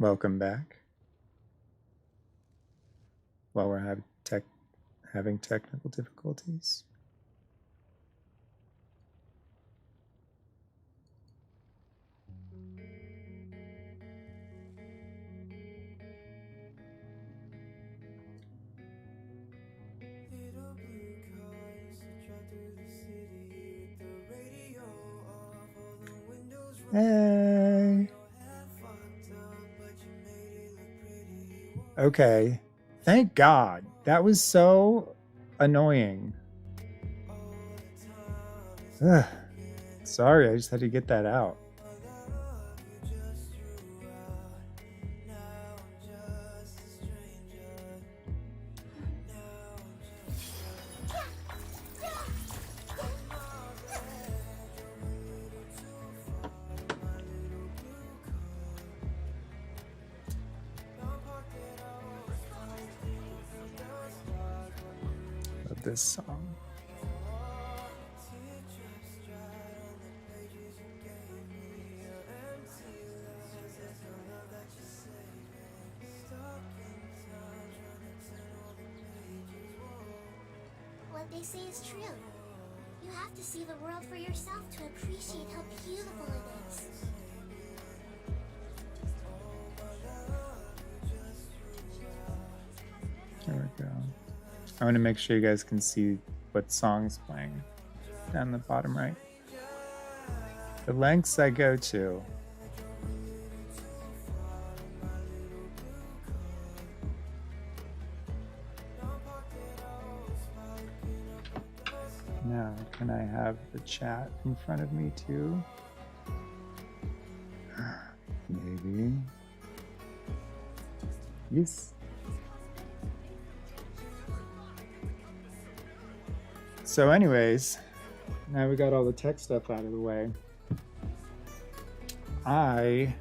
Welcome back. While we're having technical difficulties. Hey. Okay. Thank God. That was so annoying. Ugh. Sorry, I just had to get that out. Love this song. What they say is true. You have to see the world for yourself to appreciate how beautiful it is. There we go. I want to make sure you guys can see what song's playing down the bottom right. The lengths I go to. Now, can I have the chat in front of me too? Maybe. Yes. So anyways, now we got all the tech stuff out of the way. I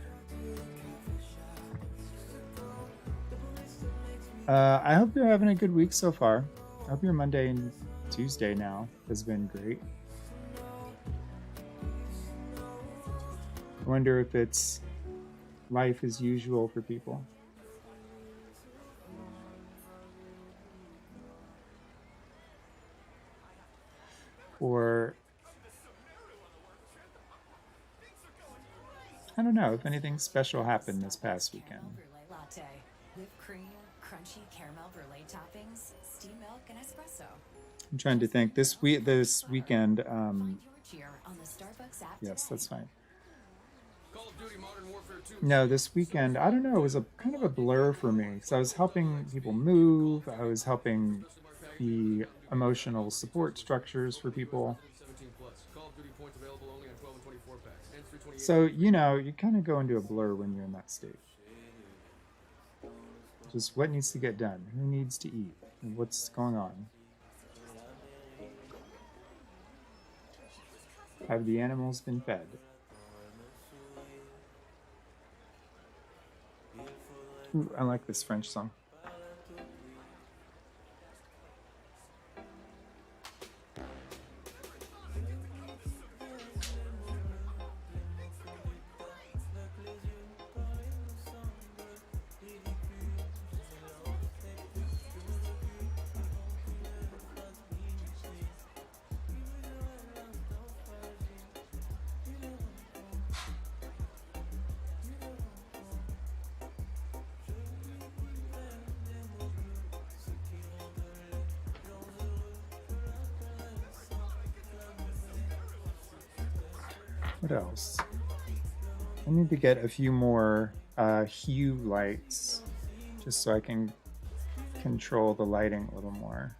hope you're having a good week so far. I hope your Monday and Tuesday now has been great. I wonder if it's life as usual for people. Or I don't know if anything special happened this past weekend. Latte, whipped cream, crunchy caramel brulee toppings, steamed milk, and espresso. I'm trying to think. This weekend. Yes, that's fine. No, this weekend, I don't know. It was a kind of a blur for me. So I was helping people move. I was helping the emotional support structures for people. So, you know, you kind of go into a blur when you're in that state. Just what needs to get done? Who needs to eat? And what's going on? Have the animals been fed? Ooh, I like this French song. What else? I need to get a few more hue lights just so I can control the lighting a little more.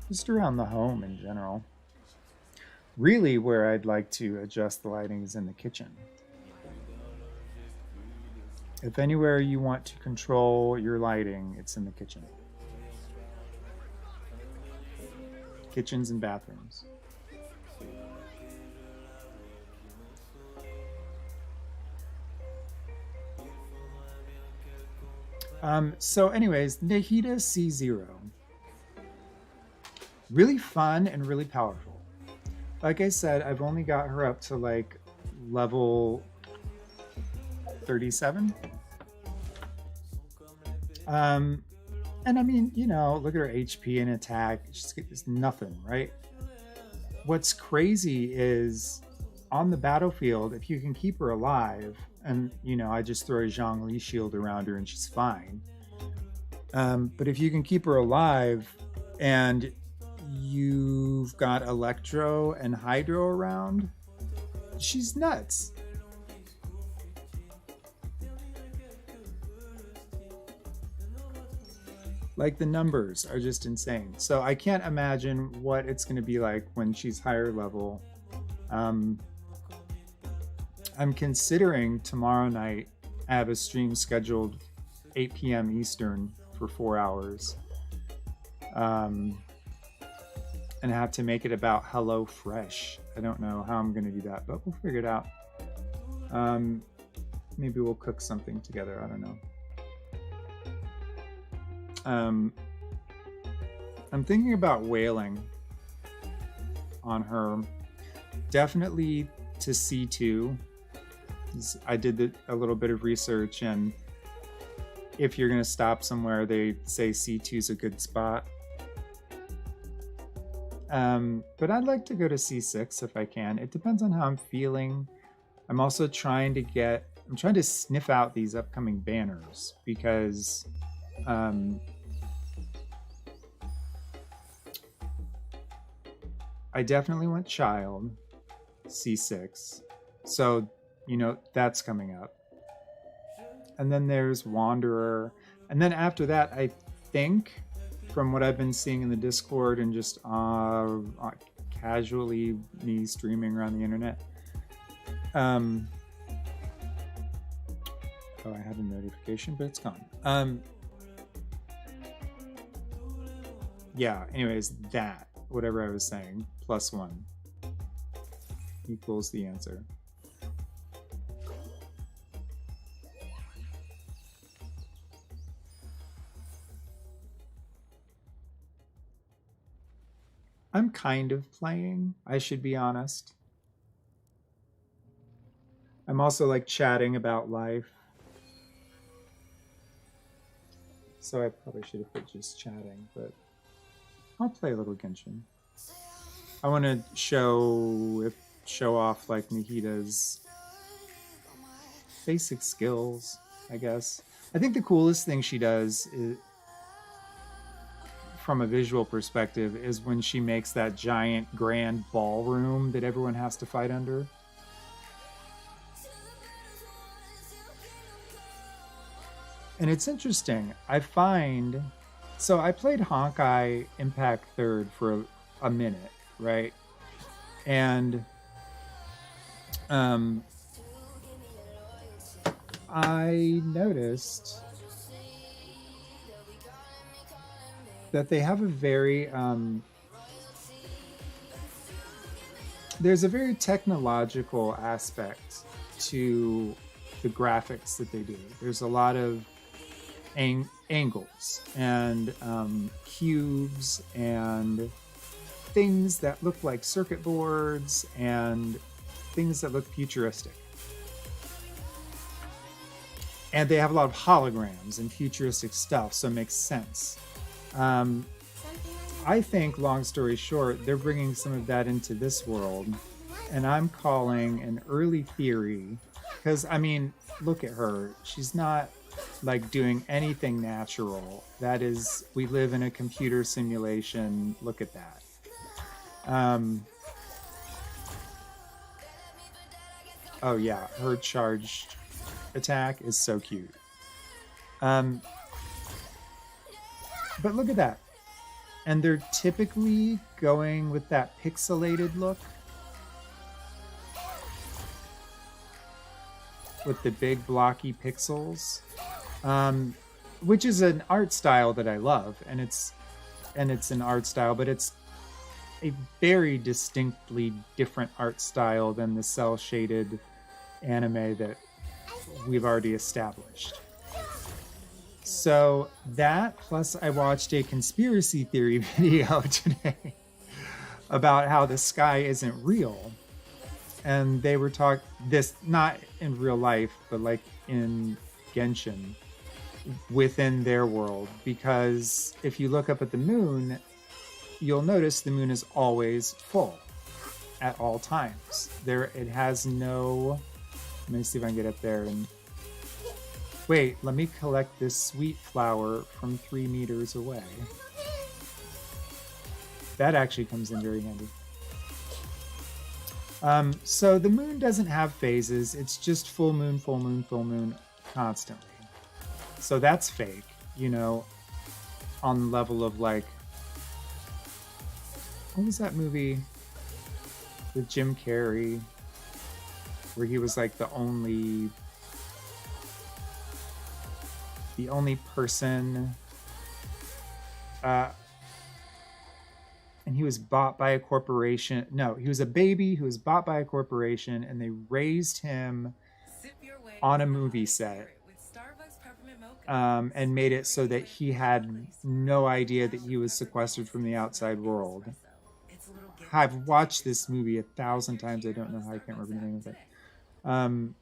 Just around the home in general. Really where I'd like to adjust the lighting is in the kitchen. If anywhere you want to control your lighting, it's in the kitchen. Kitchens and bathrooms. So anyways, Nahida C0. Really fun and really powerful. Like I said, I've only got her up to like level 37. And I mean, you know, look at her HP and attack. It's nothing, right? What's crazy is on the battlefield, if you can keep her alive, and, you know, I just throw a Zhongli shield around her and she's fine. But if you can keep her alive and you've got Electro and Hydro around, she's nuts. Like, the numbers are just insane. So I can't imagine what it's going to be like when she's higher level. I'm considering tomorrow night, I have a stream scheduled 8 p.m. Eastern for 4 hours. And I have to make it about Hello Fresh. I don't know how I'm going to do that, but we'll figure it out. Maybe we'll cook something together. I don't know. I'm thinking about whaling on her. Definitely to C2. I did a little bit of research, and if you're going to stop somewhere, they say C2 is a good spot. But I'd like to go to C6 if I can. It depends on how I'm feeling. I'm also trying to sniff out these upcoming banners, because I definitely want Child, C6. So, you know, that's coming up. And then there's Wanderer. And then after that, I think, from what I've been seeing in the Discord and just casually me streaming around the internet. Oh, I had a notification, but it's gone. Yeah, anyways, that, whatever I was saying, +1 equals the answer. I'm kind of playing, I should be honest. I'm also like chatting about life. So I probably should have put just chatting, but I'll play a little Genshin. I want to show off like Nahida's basic skills, I guess. I think the coolest thing she does is, from a visual perspective, is when she makes that giant grand ballroom that everyone has to fight under. And it's interesting. I find... So I played Honkai Impact 3rd for a minute, right? And I noticed that they have a very... there's a very technological aspect to the graphics that they do. There's a lot of angles and cubes and things that look like circuit boards and things that look futuristic. And they have a lot of holograms and futuristic stuff, so it makes sense. I think, long story short, they're bringing some of that into this world, and I'm calling an early theory, because, I mean, look at her. She's not like doing anything natural. That is, we live in a computer simulation. Look at that. Oh yeah, her charged attack is so cute. But look at that. And they're typically going with that pixelated look, with the big blocky pixels, which is an art style that I love, and it's an art style, but it's a very distinctly different art style than the cell shaded anime that we've already established. So that, plus I watched a conspiracy theory video today about how the sky isn't real. And they were talking this, not in real life, but like in Genshin within their world, because if you look up at the moon, you'll notice the moon is always full at all times. It has no. Let me see if I can get up there and wait. Let me collect this sweet flower from 3 meters away. That actually comes in very handy. So the moon doesn't have phases. It's just full moon, full moon, full moon constantly. So that's fake, you know, on the level of like, what was that movie with Jim Carrey where he was like the only person, and he was bought by a corporation. No, he was a baby who was bought by a corporation, and they raised him on a movie set, and made it so that he had no idea that he was sequestered from the outside world. I've watched this movie 1,000 times. I don't know how. I can't remember the name of it. And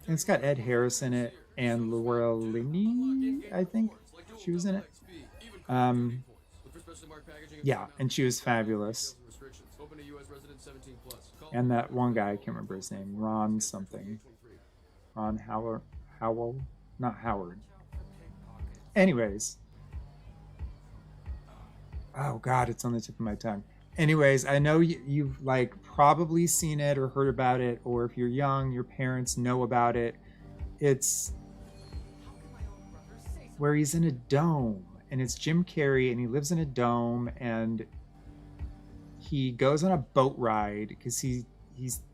it's got Ed Harris in it and Laura Linney, I think she was in it. Yeah, and she was fabulous. And that one guy, I can't remember his name, Ron something. Ron Howell? Not Howard. Anyways. Oh God, it's on the tip of my tongue. Anyways, I know you've like probably seen it or heard about it, or if you're young, your parents know about it. It's where he's in a dome, and it's Jim Carrey, and he lives in a dome, and he goes on a boat ride because he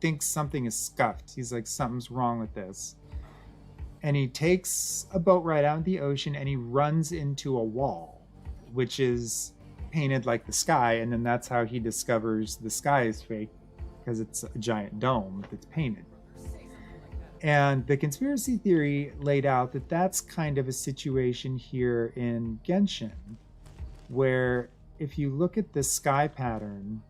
thinks something is scuffed. He's like, something's wrong with this. And he takes a boat ride out in the ocean, and he runs into a wall, which is painted like the sky, and then that's how he discovers the sky is fake, because it's a giant dome that's painted. And the conspiracy theory laid out that that's kind of a situation here in Genshin, where if you look at the sky pattern,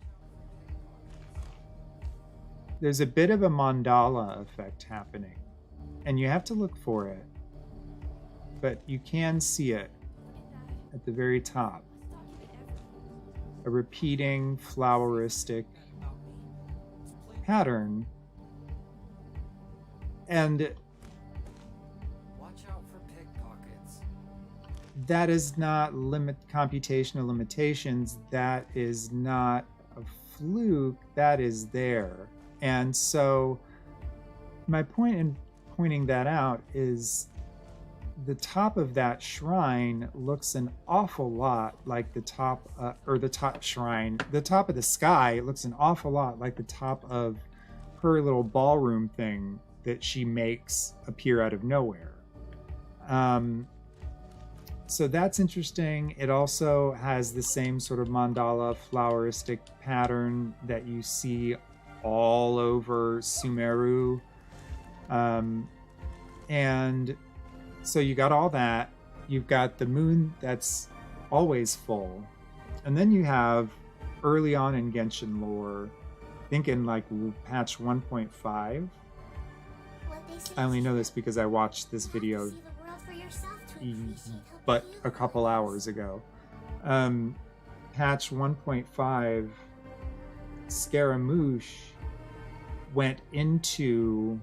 there's a bit of a mandala effect happening, and you have to look for it, but you can see it at the very top. A repeating floweristic pattern. And watch out for pickpockets. That is not computational limitations. That is not a fluke. That is there. And so my point in pointing that out is the top of that shrine looks an awful lot like the top of the sky looks an awful lot like the top of her little ballroom thing that she makes appear out of nowhere. So that's interesting. It also has the same sort of mandala floweristic pattern that you see all over Sumeru. And so you got all that. You've got the moon that's always full. And then you have, early on in Genshin lore, I think in like patch 1.5, I only know this because I watched this video but a couple hours ago. Patch 1.5, Scaramouche went into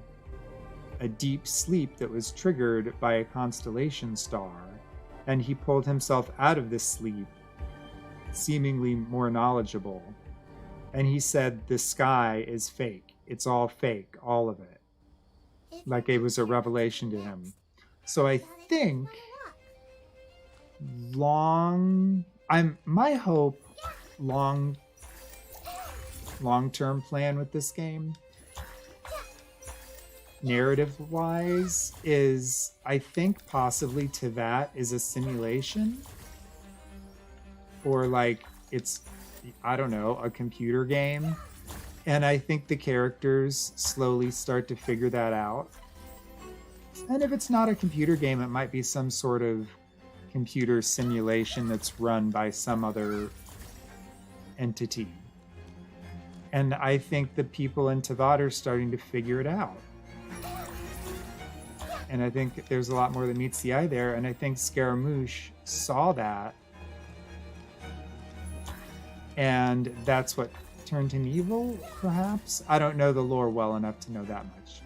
a deep sleep that was triggered by a constellation star, and he pulled himself out of this sleep seemingly more knowledgeable, and he said the sky is fake. It's all fake, all of it. Like it was a revelation to him. So I think my hope long-term plan with this game, narrative-wise, is I think possibly Teyvat is a simulation, or like it's, I don't know, a computer game, and I think the characters slowly start to figure that out. And if it's not a computer game, it might be some sort of computer simulation that's run by some other entity. And I think the people in Teyvat are starting to figure it out. And I think there's a lot more that meets the eye there. And I think Scaramouche saw that. And that's what turned him evil, perhaps? I don't know the lore well enough to know that much.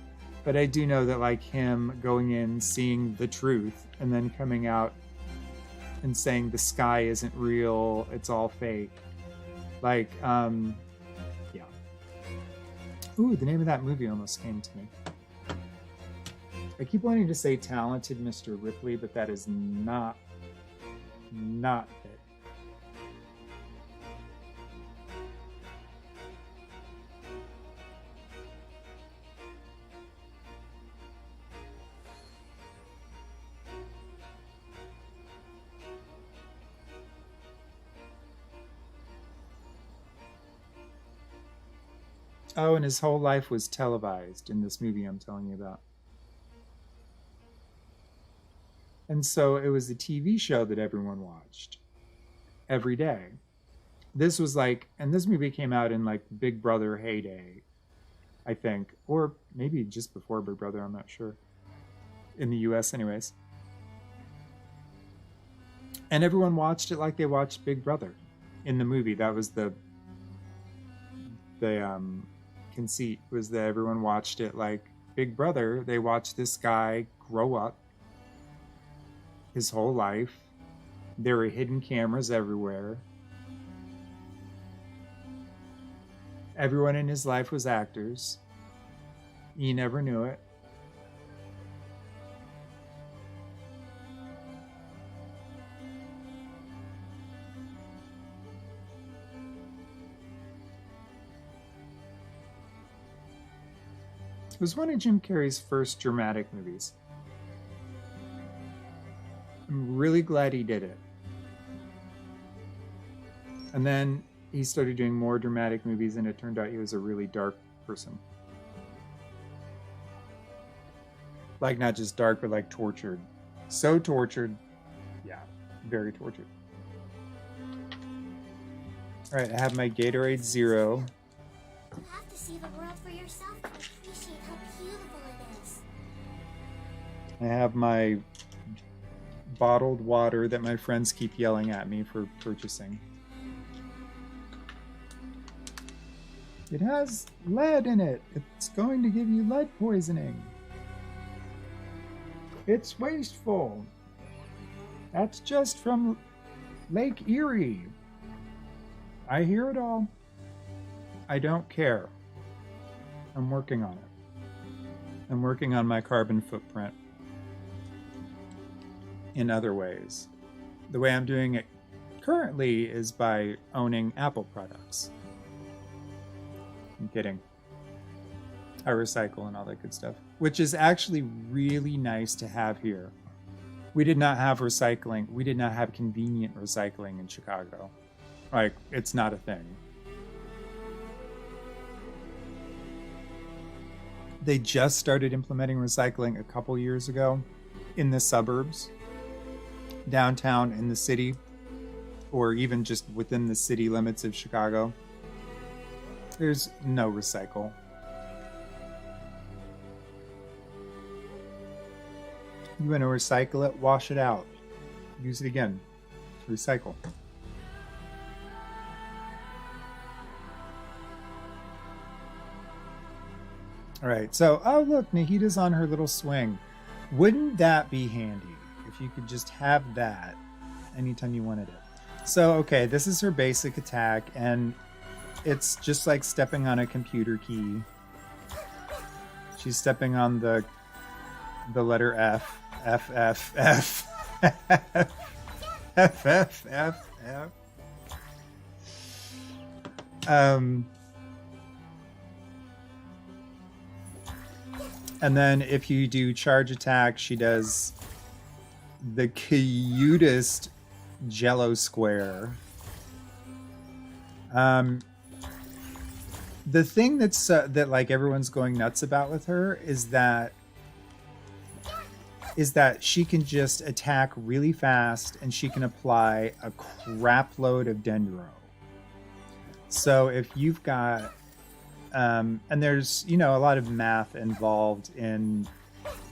But I do know that, like, him going in, seeing the truth, and then coming out and saying the sky isn't real, it's all fake. Like, yeah. Ooh, the name of that movie almost came to me. I keep wanting to say Talented Mr. Ripley, but that is not it. Oh, and his whole life was televised in this movie I'm telling you about. And so it was a TV show that everyone watched every day. This was like, and this movie came out in like Big Brother heyday, I think, or maybe just before Big Brother, I'm not sure. In the US, anyways. And everyone watched it like they watched Big Brother in the movie. That was the conceit, was that everyone watched it like Big Brother. They watched this guy grow up his whole life. There were hidden cameras everywhere. Everyone in his life was actors. He never knew it. It was one of Jim Carrey's first dramatic movies. I'm really glad he did it. And then he started doing more dramatic movies, and it turned out he was a really dark person. Like, not just dark, but like tortured. So tortured. Yeah, very tortured. All right, I have my Gatorade Zero. You have to see the world for yourself to appreciate how beautiful it is. I have my bottled water that my friends keep yelling at me for purchasing. It has lead in it. It's going to give you lead poisoning. It's wasteful. That's just from Lake Erie. I hear it all. I don't care. I'm working on it. I'm working on my carbon footprint in other ways. The way I'm doing it currently is by owning Apple products. I'm kidding. I recycle and all that good stuff, which is actually really nice to have here. We did not have recycling. We did not have convenient recycling in Chicago. Like, it's not a thing. They just started implementing recycling a couple years ago in the suburbs, downtown in the city, or even just within the city limits of Chicago. There's no recycle. You want to recycle it, wash it out. Use it again. Recycle. All right, so, oh look, Nahida's on her little swing. Wouldn't that be handy if you could just have that anytime you wanted it? So, okay, this is her basic attack, and it's just like stepping on a computer key. She's stepping on the letter F. F, F, F. F, F, F, F. And then if you do charge attack, she does the cutest jello square. The thing that's that like everyone's going nuts about with her is that she can just attack really fast, and she can apply a crap load of dendro. So if you've got and there's, you know, a lot of math involved in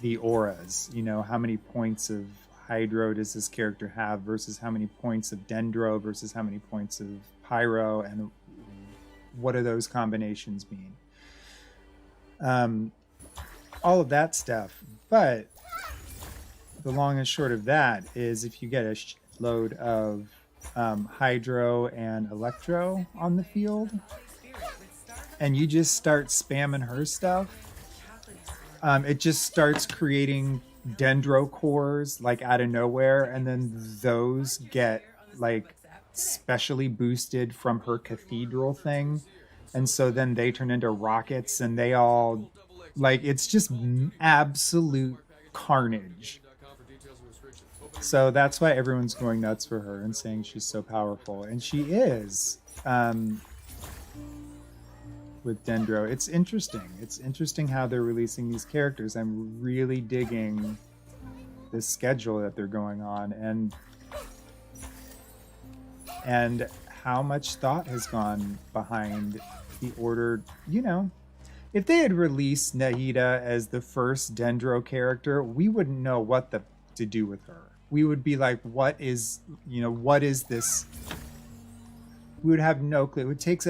the auras. You know, how many points of hydro does this character have versus how many points of dendro versus how many points of pyro, and what do those combinations mean? All of that stuff. But the long and short of that is, if you get a load of hydro and electro on the field and you just start spamming her stuff, it just starts creating dendro cores like out of nowhere, and then those get like specially boosted from her cathedral thing, and so then they turn into rockets, and they all, like, it's just absolute carnage. So that's why everyone's going nuts for her and saying she's so powerful, and she is. With Dendro, it's interesting. It's interesting how they're releasing these characters. I'm really digging the schedule that they're going on, and how much thought has gone behind the order. You know, if they had released Nahida as the first Dendro character, we wouldn't know what to do with her. We would be like, what is this? We would have no clue. It would take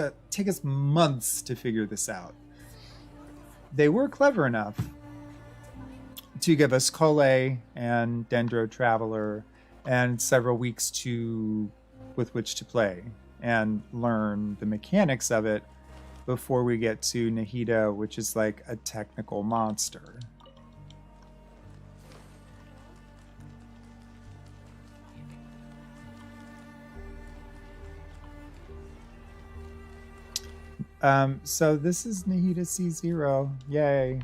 us months to figure this out. They were clever enough to give us Kole and Dendro Traveler and several weeks with which to play and learn the mechanics of it before we get to Nahida, which is like a technical monster. So this is Nahida C0. Yay.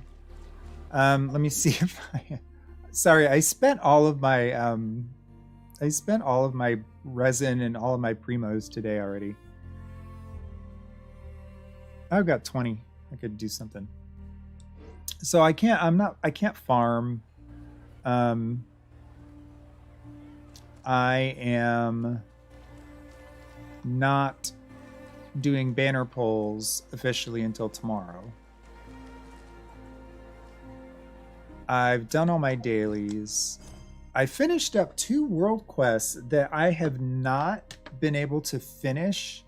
Let me see if sorry, I spent all of my resin and all of my primos today already. I've got 20. I could do something. So I can't farm. I am not doing banner polls officially until tomorrow. I've done all my dailies. I finished up 2 world quests that I have not been able to finish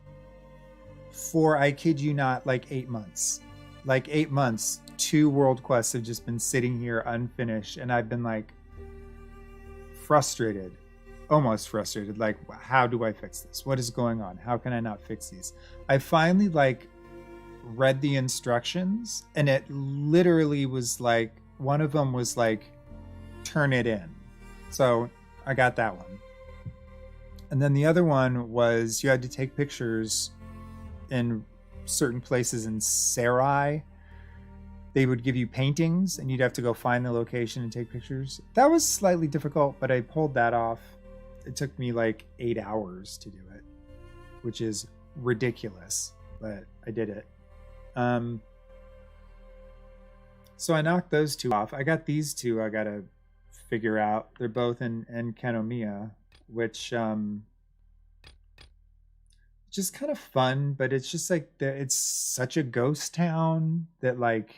for, I kid you not, like 8 months. Like 8 months, 2 world quests have just been sitting here unfinished, and I've been like frustrated. Almost frustrated, like, how do I fix this? What is going on? How can I not fix these? I finally like read the instructions, and it literally was like, one of them was like, turn it in. So I got that one. And then the other one was you had to take pictures in certain places in Sarai. They would give you paintings and you'd have to go find the location and take pictures. That was slightly difficult, but I pulled that off. It took me like 8 hours to do it, which is ridiculous, but I did it. So I knocked those 2 off. I got these 2 I gotta figure out. They're both in Kanomiya, which just kind of fun, but it's just like it's such a ghost town that like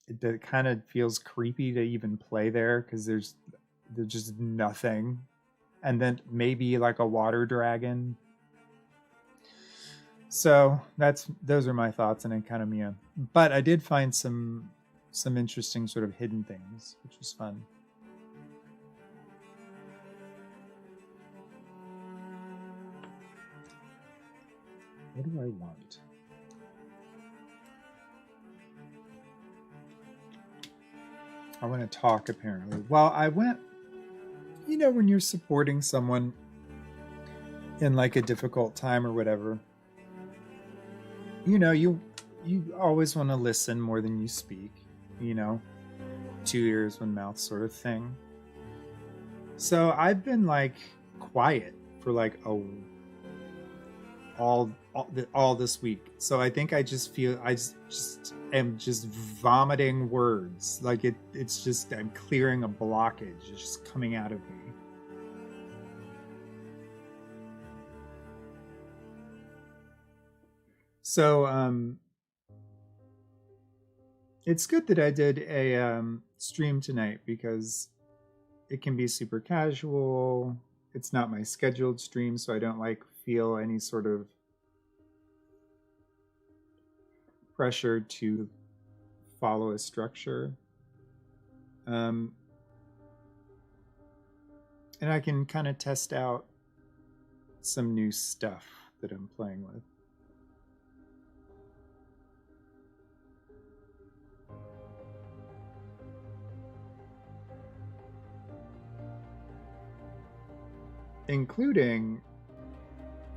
it kind of feels creepy to even play there, because there's just nothing, and then maybe like a water dragon. So those are my thoughts on Economia. But I did find some interesting sort of hidden things, which was fun. What do I want? I want to talk, apparently. Well, I went, you know, when you're supporting someone in like a difficult time or whatever, you know, you always want to listen more than you speak, you know, 2 ears, 1 mouth sort of thing. So I've been like quiet for like all this week. So I think I just feel I just am just vomiting words. Like it's just, I'm clearing a blockage. It's just coming out of me. So It's good that I did a stream tonight because it can be super casual. It's not my scheduled stream, so I don't like feel any sort of pressure to follow a structure. And I can kind of test out some new stuff that I'm playing with. Including,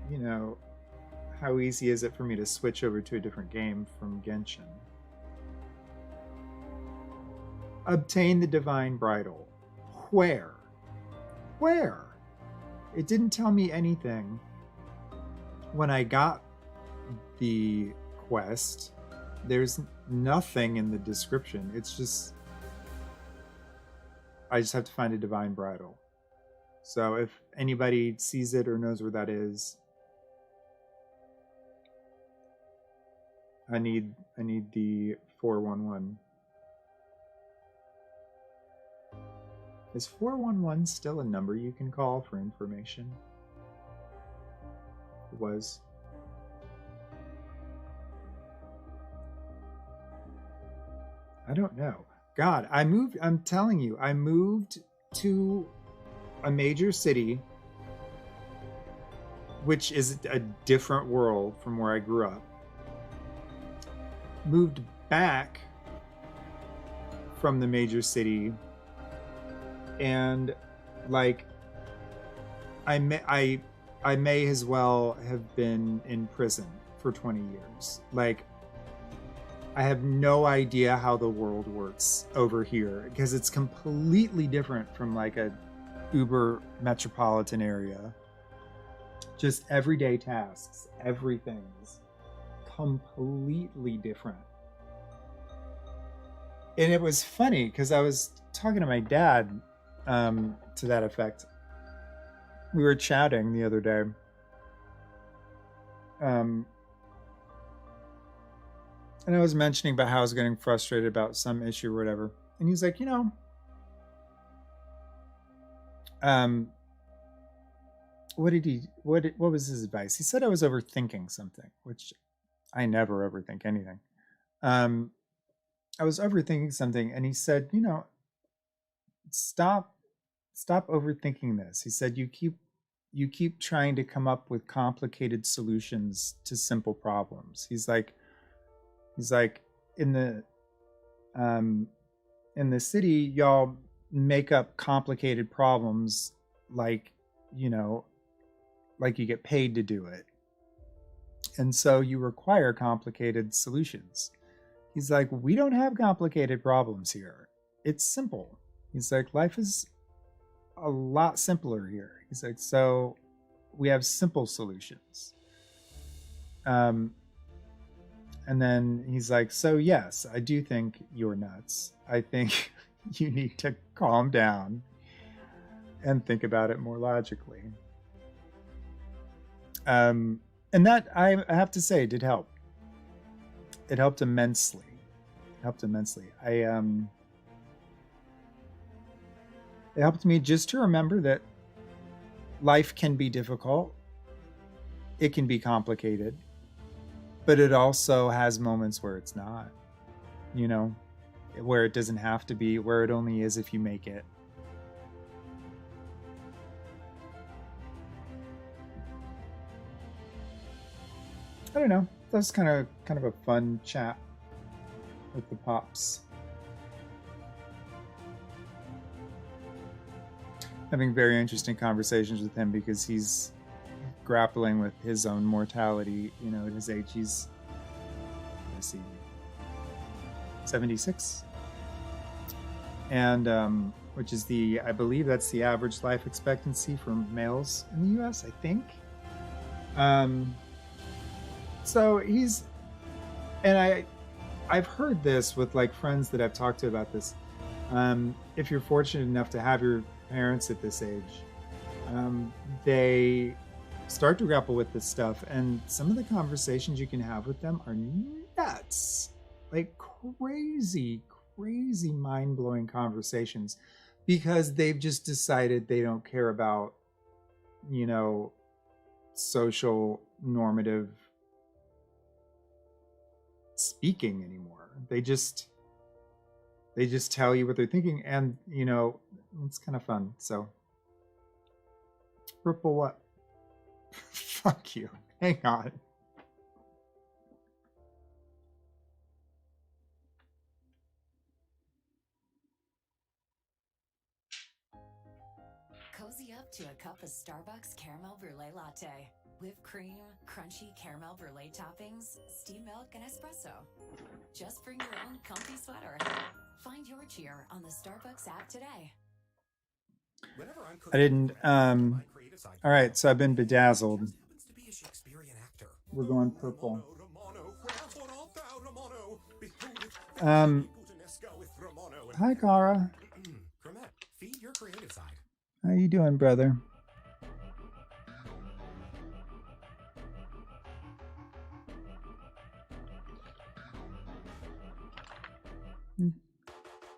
you know, how easy is it for me to switch over to a different game from Genshin? Obtain the Divine Bridle. Where? Where? It didn't tell me anything when I got the quest. There's nothing in the description. It's just, I just have to find a Divine Bridle. So if anybody sees it or knows where that is, I need the 411. Is 411 still a number you can call for information? It was. I don't know. God, I'm telling you, I moved to a major city, which is a different world from where I grew up. Moved back from the major city, and like I may as well have been in prison for 20 years. Like, I have no idea how the world works over here because it's completely different from like a uber metropolitan area. Just everyday tasks, everything's completely different. And it was funny because I was talking to my dad to that effect. We were chatting the other day. And I was mentioning about how I was getting frustrated about some issue or whatever. And he's like, what was his advice? He said I was overthinking something, which I never overthink anything. I was overthinking something, and he said, stop overthinking this. He said, you keep trying to come up with complicated solutions to simple problems. He's like in the city, y'all make up complicated problems like you get paid to do it. And so you require complicated solutions. He's like, we don't have complicated problems here. It's simple. He's like, life is a lot simpler here. He's like, so we have simple solutions. And then he's like, so yes, I do think you're nuts. I think you need to calm down and think about it more logically. And that, I have to say, did help. It helped immensely. It helped me just to remember that life can be difficult. It can be complicated. But it also has moments where it's not, where it doesn't have to be, where it only is if you make it. I don't know. That was kind of a fun chat with the pops. Having very interesting conversations with him because he's grappling with his own mortality. At his age, he's, let's see, 76, and which is I believe that's the average life expectancy for males in the U.S. I think. So he's, and I've heard this with like friends that I've talked to about this. If you're fortunate enough to have your parents at this age, they start to grapple with this stuff, and some of the conversations you can have with them are nuts, like crazy, crazy mind-blowing conversations because they've just decided they don't care about, you know, social normative speaking anymore. They just tell you what they're thinking, and you know, it's kind of fun. So purple what? Fuck you. Hang on. Cozy up to a cup of Starbucks caramel brulee latte. Whipped cream, crunchy caramel brulee toppings, steamed milk, and espresso. Just bring your own comfy sweater. Find your cheer on the Starbucks app today. I didn't all right, so I've been bedazzled. We're going purple. Hi Cara. Feed your creative side. How you doing, brother?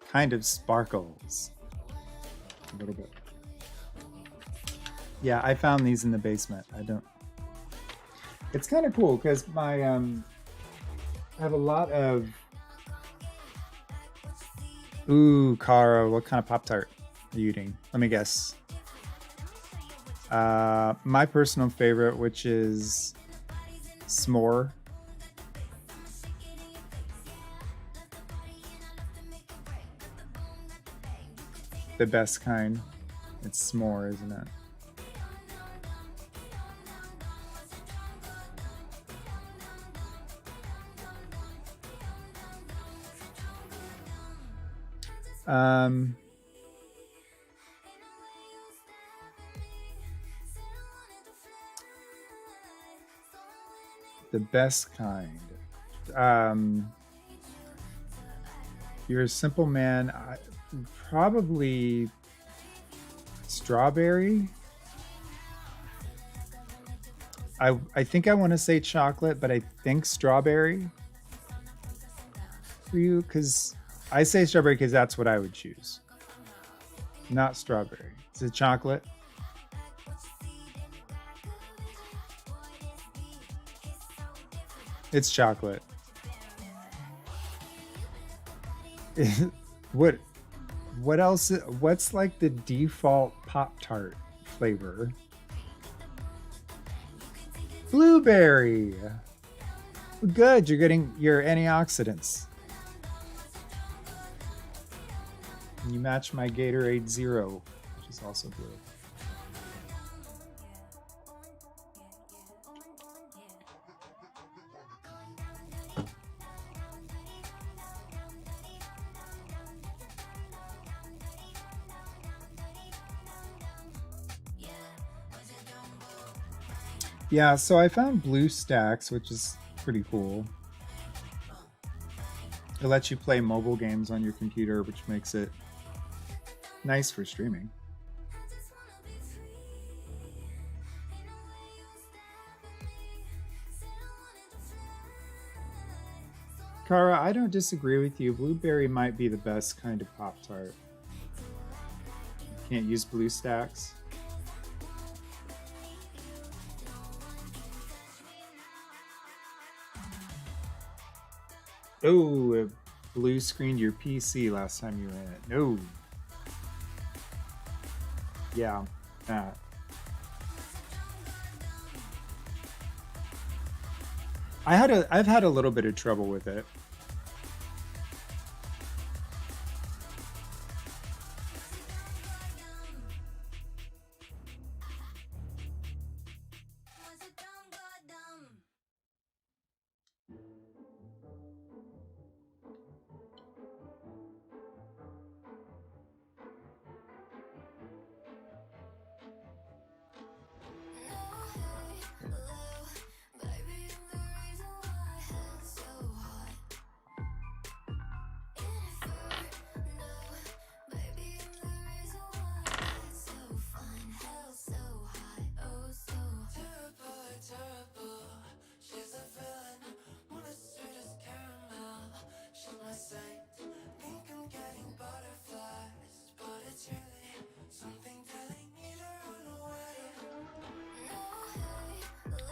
Kind of sparkles. A little bit. Yeah, I found these in the basement. I don't. It's kind of cool because my I have a lot of. Ooh, Cara, what kind of Pop-Tart are you eating? Let me guess. My personal favorite, which is s'more. The best kind. It's s'more, isn't it? The best kind. You're a simple man. Probably strawberry. I think I want to say chocolate, but I think strawberry for you, because I say strawberry because that's what I would choose. Not strawberry. Is it chocolate? It's chocolate. What else? What's like the default Pop-Tart flavor? Blueberry. Good, you're getting your antioxidants. And you match my Gatorade Zero, which is also blue. Yeah, so I found BlueStacks, which is pretty cool. It lets you play mobile games on your computer, which makes it nice for streaming. Cara, I don't disagree with you. Blueberry might be the best kind of Pop-Tart. Can't use BlueStacks. Oh, it blue screened your PC last time you were in it. No. Yeah, that. I've had a little bit of trouble with it.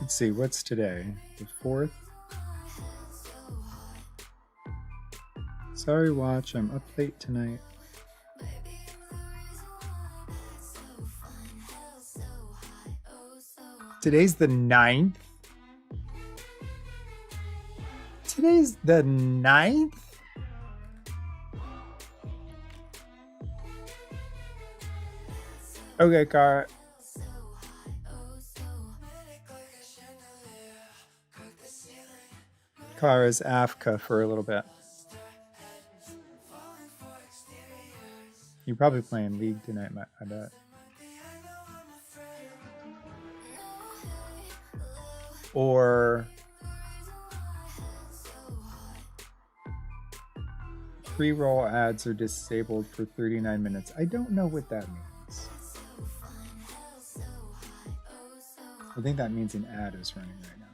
Let's see, what's today? The 4th? Sorry, watch, I'm up late tonight. Today's the 9th? Today's the 9th? Okay, Cara. Kara's Afka for a little bit. You're probably playing League tonight, I bet. Or pre-roll ads are disabled for 39 minutes. I don't know what that means. I think that means an ad is running right now.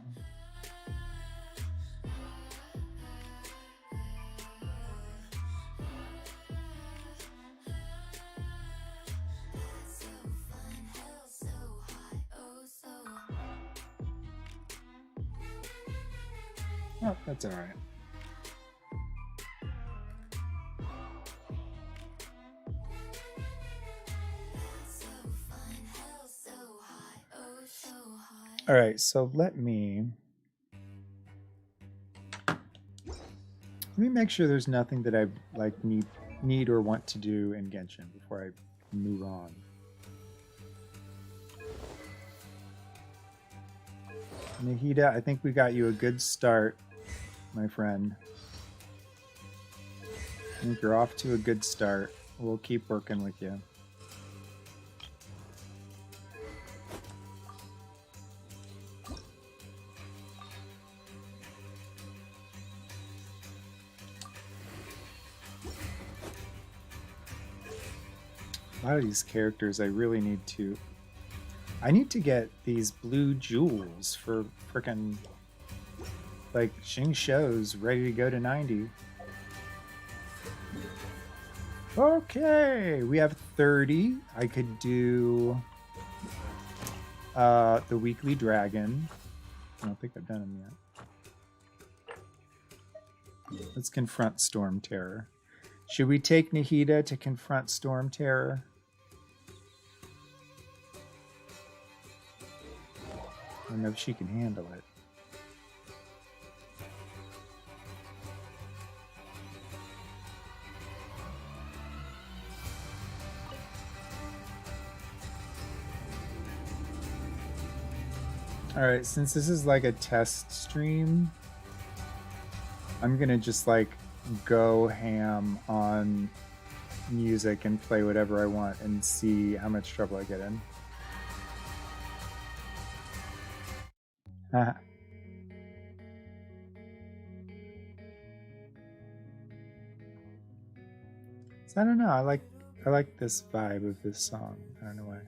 Oh, that's all right. All right, so let me make sure there's nothing that I like need or want to do in Genshin before I move on. Nahida, I think we got you a good start, my friend. I think you're off to a good start. We'll keep working with you. A lot of these characters I really need to... I need to get these blue jewels for frickin' like Xing Shou's ready to go to 90. Okay, we have 30. I could do the weekly dragon. I don't think I've done them yet. Let's confront Storm Terror. Should we take Nahida to confront Storm Terror? I don't know if she can handle it. Alright, since this is like a test stream, I'm gonna just like go ham on music and play whatever I want and see how much trouble I get in. So I don't know. I like this vibe of this song. I don't know why.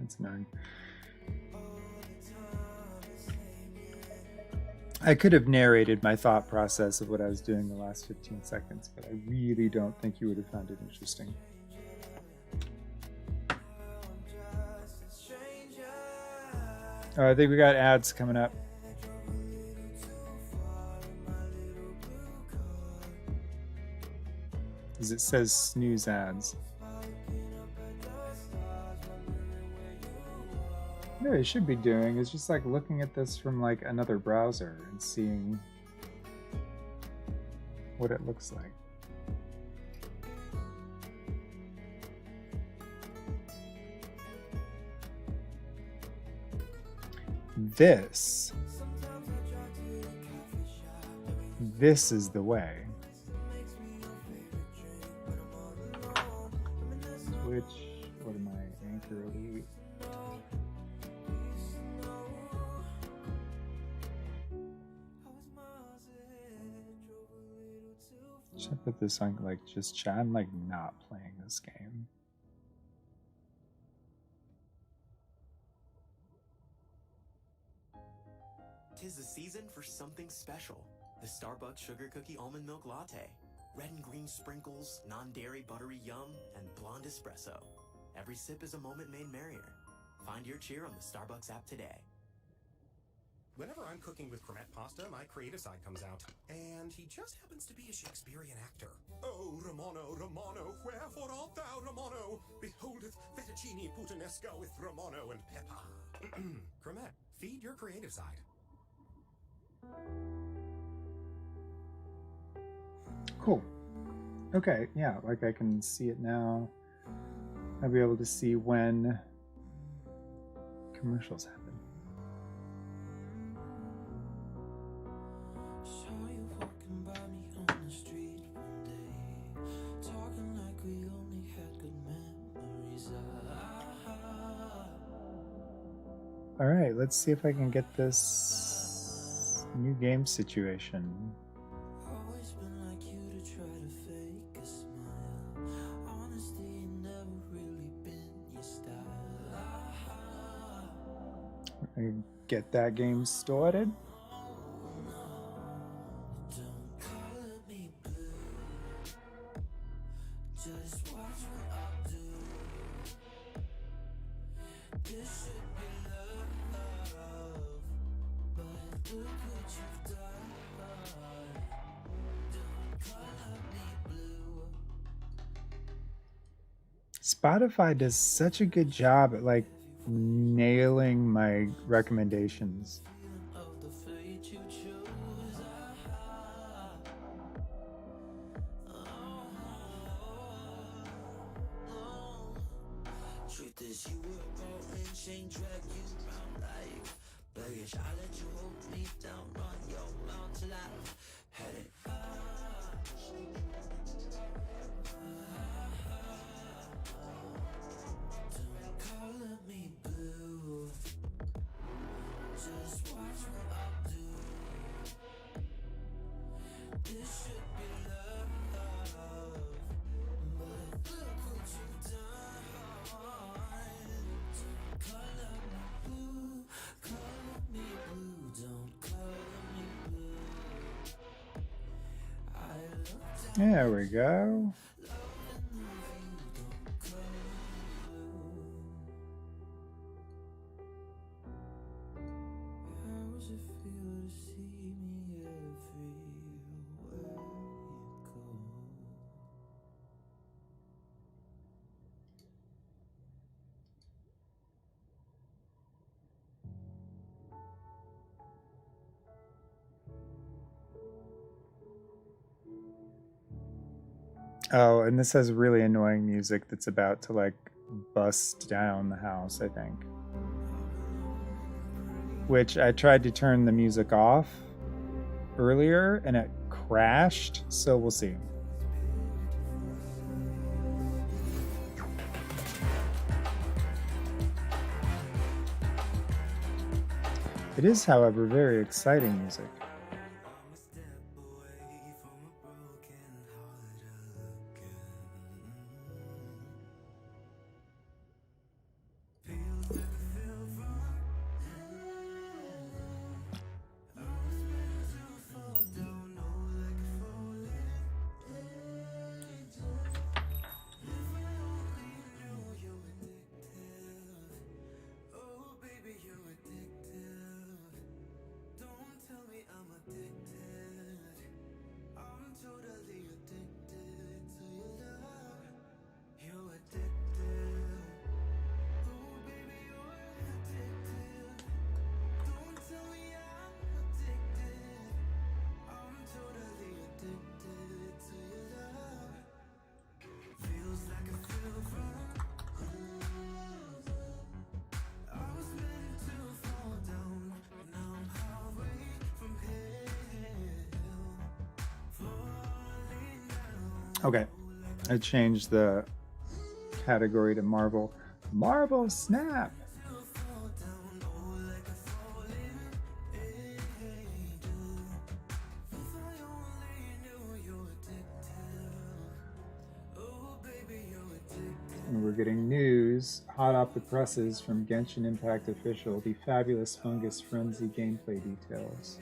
That's annoying. I could have narrated my thought process of what I was doing the last 15 seconds, but I really don't think you would have found it interesting. I think we got ads coming up. As it says snooze ads. what I should be doing is just like looking at this from like another browser and seeing what it looks like. This is the way. Switch, what am I, Anchor Elite? Should I put this on like just chat? I'm like not playing this game. Tis the season for something special. The Starbucks Sugar Cookie Almond Milk Latte. Red and green sprinkles, non-dairy buttery yum, and blonde espresso. Every sip is a moment made merrier. Find your cheer on the Starbucks app today. Whenever I'm cooking with cremette pasta, my creative side comes out. And he just happens to be a Shakespearean actor. Oh, Romano, Romano, wherefore art thou, Romano? Beholdeth fettuccine puttanesca with Romano and pepper. Cremette, feed your creative side. Cool. Okay, yeah, like I can see it now. I'll be able to see when commercials happen. All right, let's see if I can get this new game situation. Get that game started. Spotify does such a good job at like nailing my recommendations. There we go. Oh, and this has really annoying music that's about to like bust down the house, I think. Which I tried to turn the music off earlier and it crashed, so we'll see. It is, however, very exciting music. Okay, I changed the category to Marvel. Marvel Snap! And we're getting news hot off the presses from Genshin Impact official, the fabulous Fungus Frenzy gameplay details.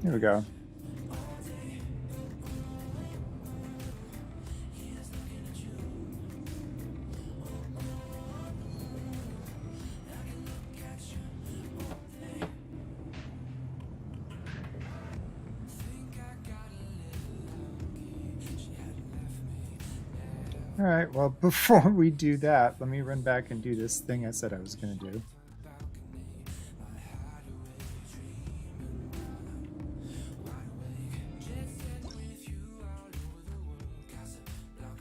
Here we go. All right, well, before we do that, let me run back and do this thing I said I was going to do.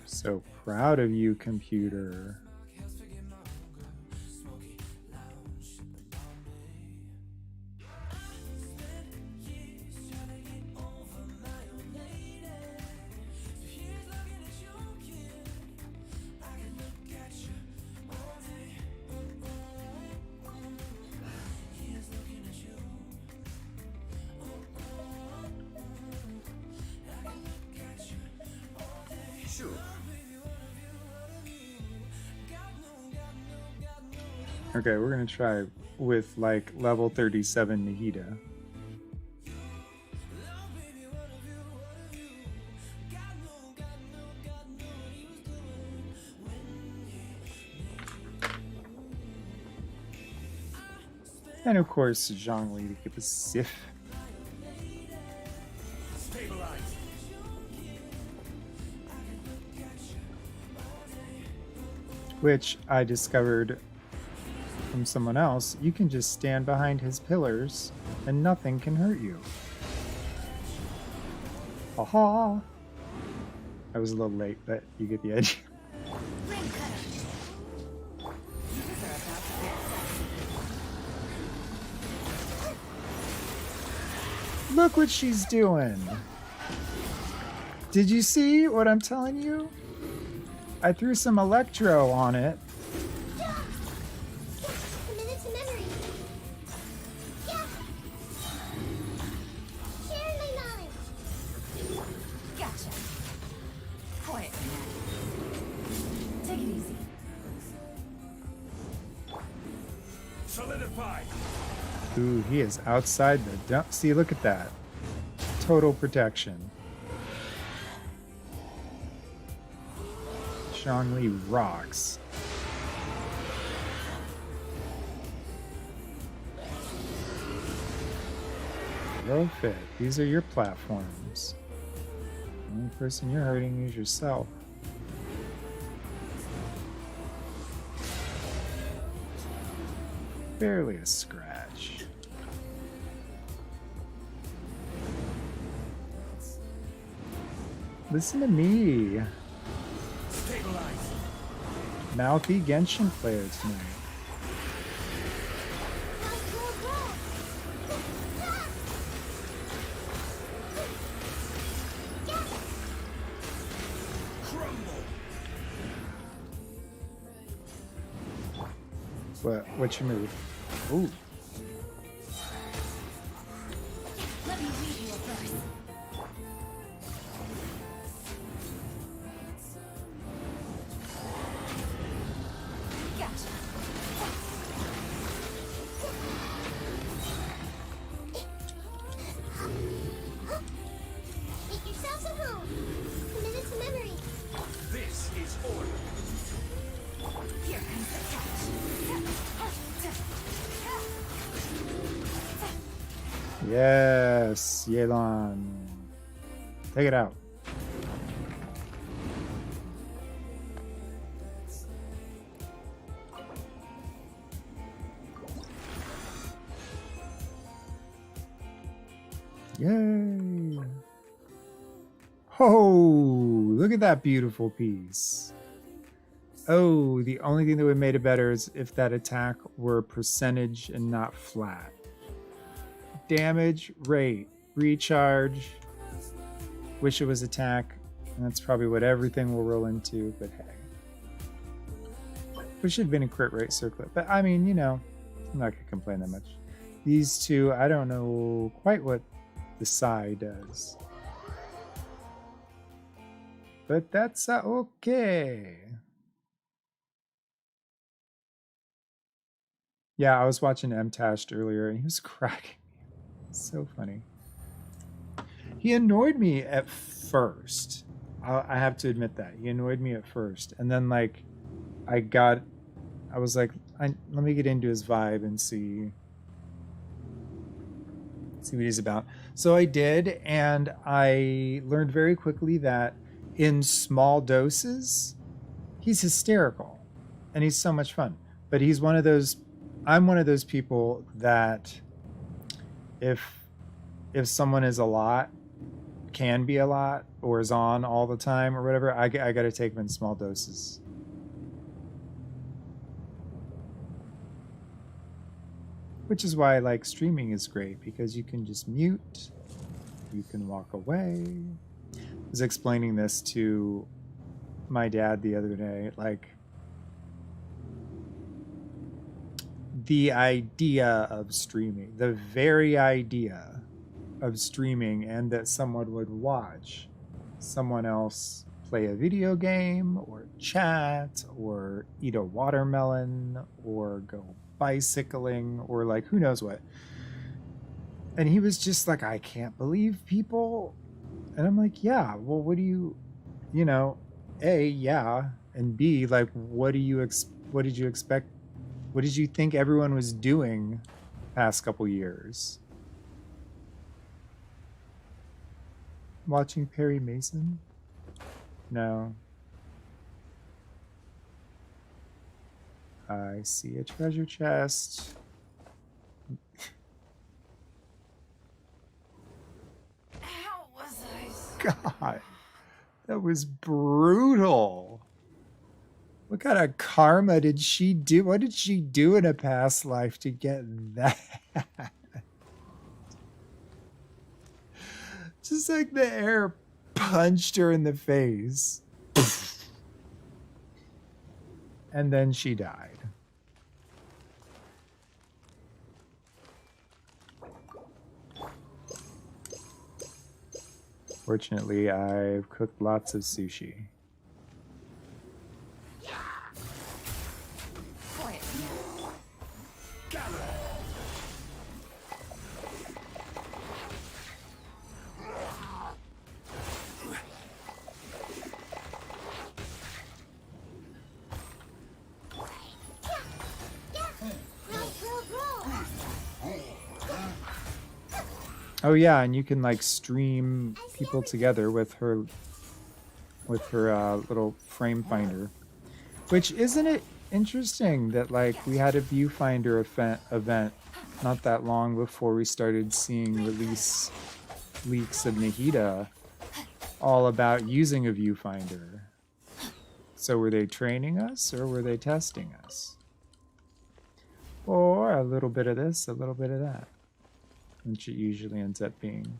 So proud of you, computer. Okay, we're gonna try with like level 37 Nahida. And of course, Zhongli to give us Sif. Which I discovered from someone else, you can just stand behind his pillars and nothing can hurt you. Aha! I was a little late, but you get the idea. Look what she's doing! Did you see what I'm telling you? I threw some electro on it. Ooh, he is outside the dump. See, look at that. Total protection. Zhongli rocks. Row fit. These are your platforms. The only person you're hurting is yourself. Barely a scratch. Listen to me. Stabilize. Mouthy Genshin player tonight. What's your move? Ooh. Let me read you a verse. Here comes the catch. Yes, Yelan. Take it out. Yay! Oh, look at that beautiful piece. Oh, the only thing that would have made it better is if that attack were percentage and not flat. Damage, rate, recharge. Wish it was attack. And that's probably what everything will roll into, but hey. Wish it had been a crit rate circlet. But I mean, you know, I'm not going to complain that much. These two, I don't know quite what the Psy does. But that's okay. Yeah, I was watching M-Tashed earlier and he was cracking me. So funny. He annoyed me at first. I have to admit that. He annoyed me at first. And then, like, I was like, let me get into his vibe and see what he's about. So I did, and I learned very quickly that in small doses, he's hysterical. And he's so much fun. But he's one of those... I'm one of those people that if someone is a lot, can be a lot, or is on all the time or whatever, I got to take them in small doses. Which is why, like, streaming is great, because you can just mute, you can walk away. I was explaining this to my dad the other day, like, the idea of streaming, the very idea of streaming, and that someone would watch someone else play a video game or chat or eat a watermelon or go bicycling or like who knows what. And he was just like, I can't believe people. And I'm like, yeah, well, what do you know, A, yeah, and B, like, what did you expect? What did you think everyone was doing past couple years? Watching Perry Mason? No. I see a treasure chest. How was I? God, that was brutal. What kind of karma did she do? What did she do in a past life to get that? Just like the air punched her in the face. And then she died. Fortunately, I've cooked lots of sushi. Oh yeah, and you can like stream people together with her little frame finder. Which, isn't it interesting that like we had a viewfinder event not that long before we started seeing release leaks of Nahida all about using a viewfinder. So were they training us or were they testing us? Or a little bit of this, a little bit of that. Which it usually ends up being.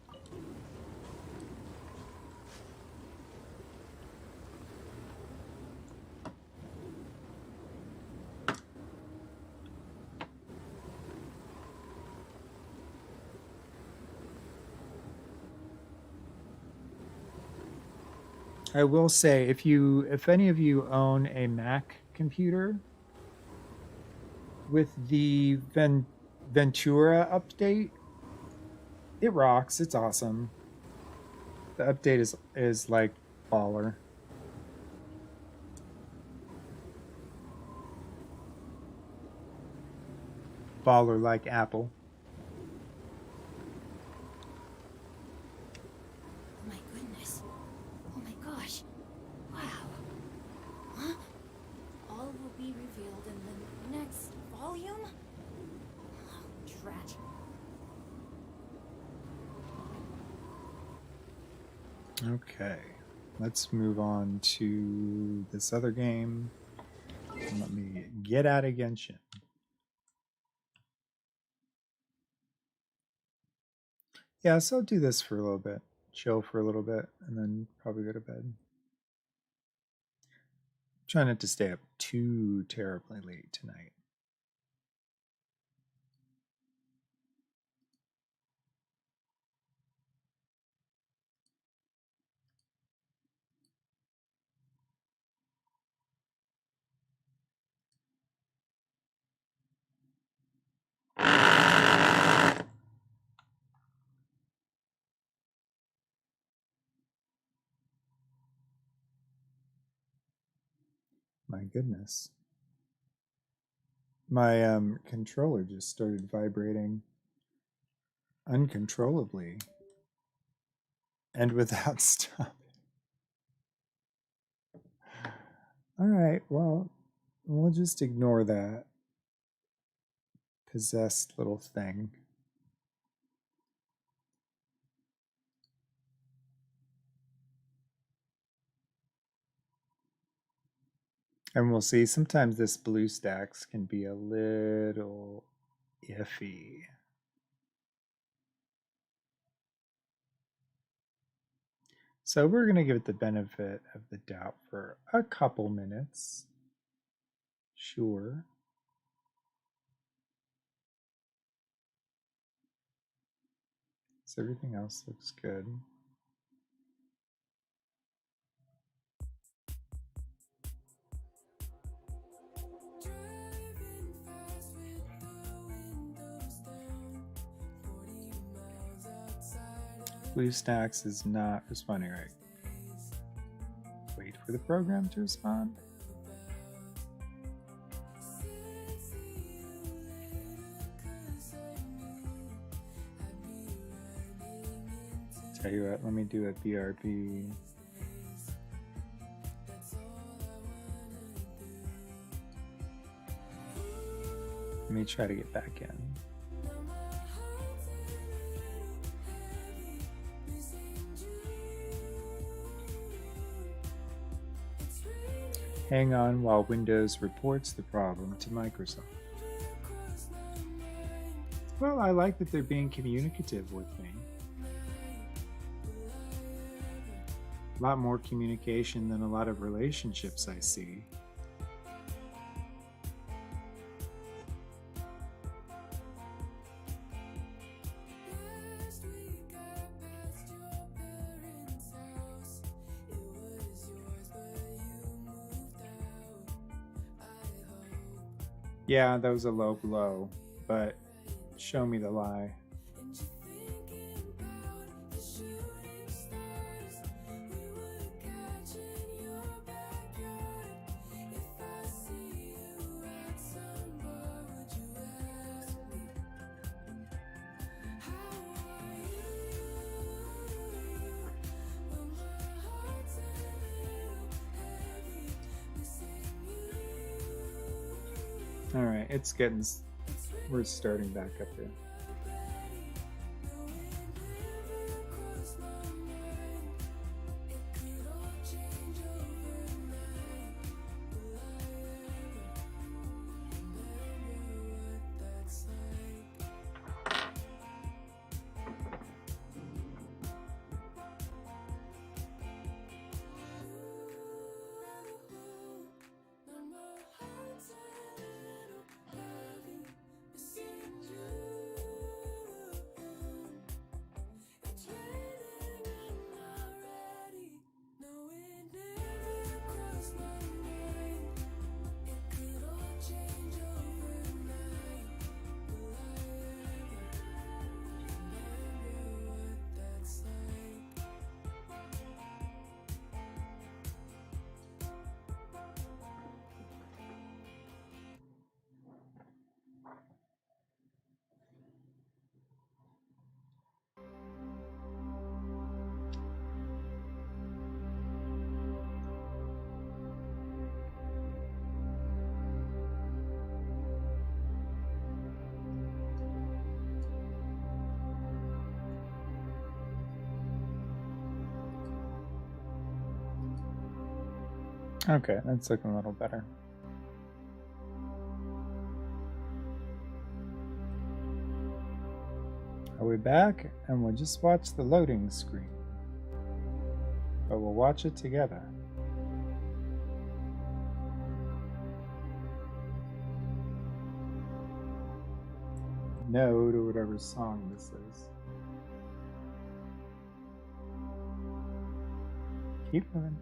I will say, if any of you own a Mac computer with the Ventura update, it rocks. It's awesome. The update is like baller. baller like Apple. Oh my goodness. Oh my gosh. Wow. Huh? All will be revealed in the next volume? Oh, drat. Okay, let's move on to this other game. And let me get out of Genshin. Yeah, so I'll do this for a little bit, chill for a little bit, and then probably go to bed. Try not to stay up too terribly late tonight. My goodness. My controller just started vibrating uncontrollably and without stopping. All right, well, we'll just ignore that possessed little thing. And we'll see, sometimes this BlueStacks can be a little iffy. So we're going to give it the benefit of the doubt for a couple minutes. Sure. So everything else looks good. BlueStacks is not responding right. Wait for the program to respond. Tell you what, let me do a BRB. Let me try to get back in. Hang on while Windows reports the problem to Microsoft. Well, I like that they're being communicative with me. A lot more communication than a lot of relationships I see. Yeah, that was a low blow, but show me the lie. All right, it's getting, we're starting back up here. Okay, that's looking a little better. Are we back? And we'll just watch the loading screen. But we'll watch it together. No to whatever song this is. Keep moving.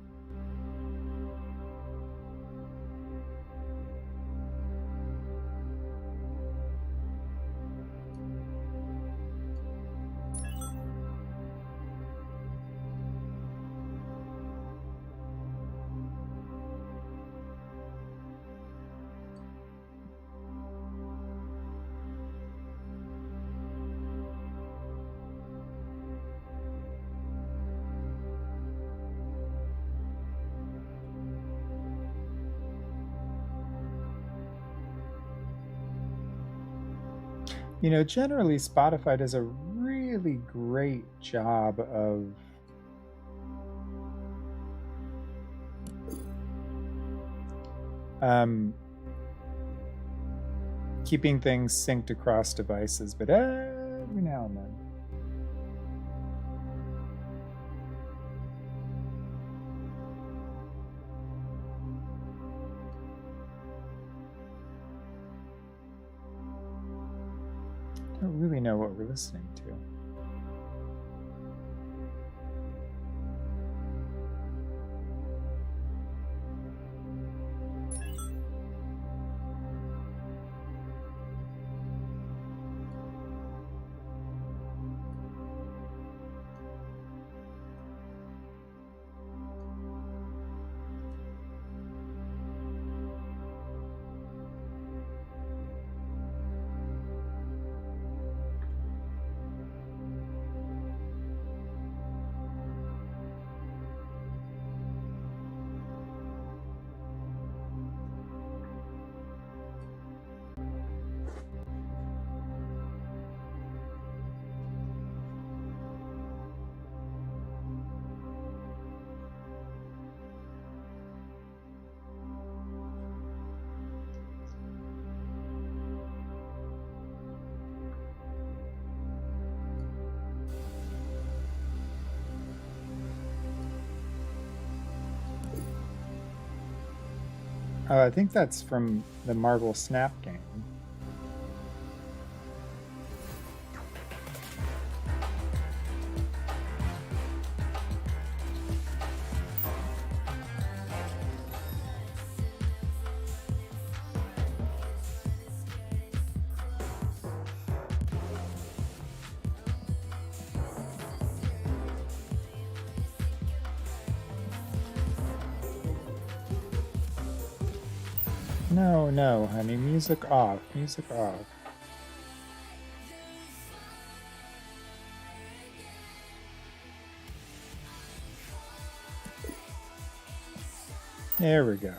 You know, generally Spotify does a really great job of keeping things synced across devices, but every now and then. I don't really know what we're listening to. Oh, I think that's from the Marvel Snap game. No, no, honey. Music off. Music off. There we go.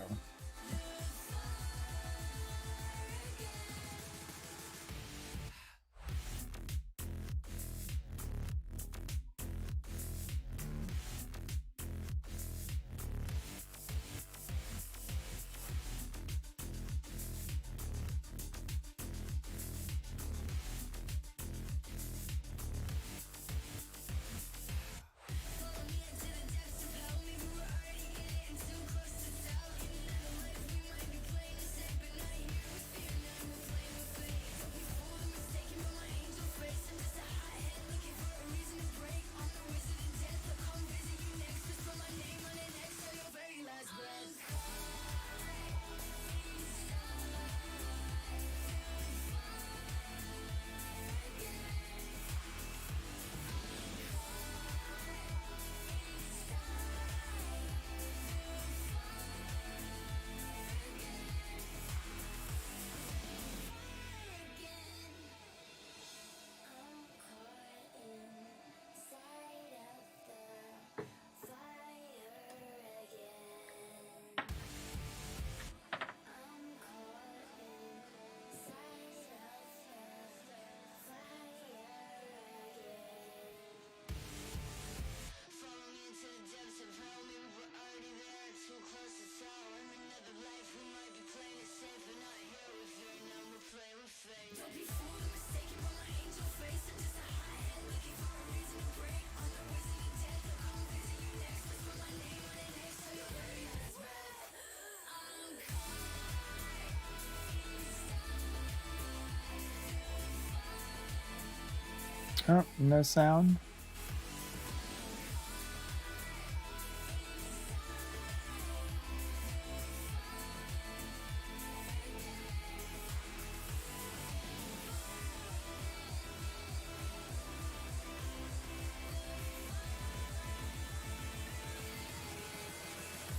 Oh, no sound.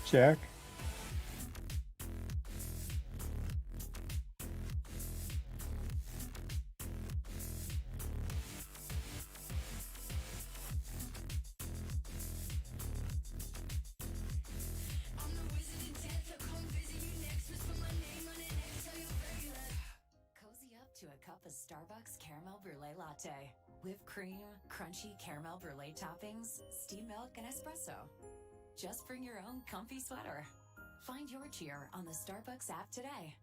Check. Cozy up to a cup of Starbucks caramel brulee latte. Whipped cream, crunchy caramel brulee toppings, steamed milk, and espresso. Just bring your own comfy sweater. Find your cheer on the Starbucks app today.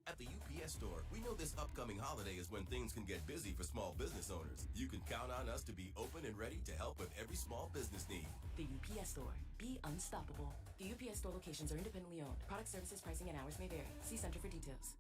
At the UPS store, we know this upcoming holiday is when things can get busy for small business owners. You can count on us to be open and ready to help with every small business need. The UPS Store. Be unstoppable. The UPS Store locations are independently owned. Product services, pricing, and hours may vary. See Center for details.